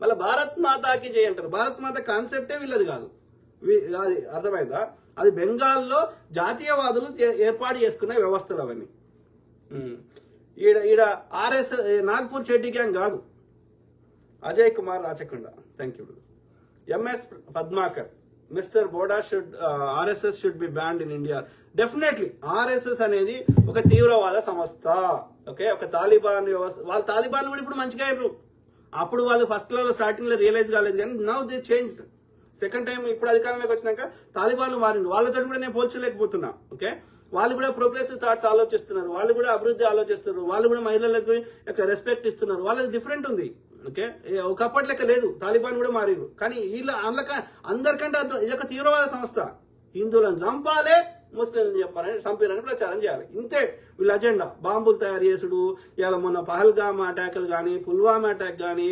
వాళ్ళ భారత్ మాతాకి జై అంటారు. భారత్ మాత కాన్సెప్టే వీళ్ళది కాదు. అది అర్థమైందా? అది బెంగాల్లో జాతీయవాదులు ఏర్పాటు చేసుకున్న వ్యవస్థలు అవన్నీ. ఈడ ఆర్ఎస్ఎస్ నాగ్పూర్ చెడ్డి గ్యాంగ్ కాదు. Ajay Kumar Rachakonda, thank you. MS Padmakar, mister Boda RSS should be banned in India. Definitely RSS అనేది ఒక తీవ్రవాద సంస్థ. ఓకే, ఒక తాలిబాన్ వ్యవస్థ. వాళ్ళ తాలిబాన్ కూడా ఇప్పుడు మంచిగా అయ్యారు. అప్పుడు వాళ్ళు ఫస్ట్ లో స్టార్టింగ్ లో రియలైజ్ కాలేదు, కానీ now they change. Second time ఇప్పుడు అధికారంలోకి వచ్చినాక తాలిబాన్లు మారిండు. వాళ్ళతో కూడా నేను పోల్చలేకపోతున్నా. ఓకే, వాళ్ళు కూడా ప్రోగ్రెసివ్ థాట్స్ ఆలోచిస్తున్నారు, వాళ్ళు కూడా అభివృద్ధి ఆలోచిస్తున్నారు, వాళ్ళు కూడా మహిళలకు రెస్పెక్ట్ ఇస్తున్నారు. వాళ్ళది డిఫరెంట్ ఉంది. ఓకే, ఒకప్పటి లెక్క లేదు. తాలిబాన్ కూడా మారిరు. కానీ వీళ్ళ అందరికంటే ఇదొక తీవ్రవాద సంస్థ. హిందువులను చంపాలే, ముస్లింలను చెప్పాలని చంపారని ప్రచారం చేయాలి. ఇంతే వీళ్ళ అజెండా. బాంబులు తయారు చేసుడు, ఇలా మొన్న పహల్గామ్ అటాక్లు కానీ, పుల్వామా అటాక్ కానీ,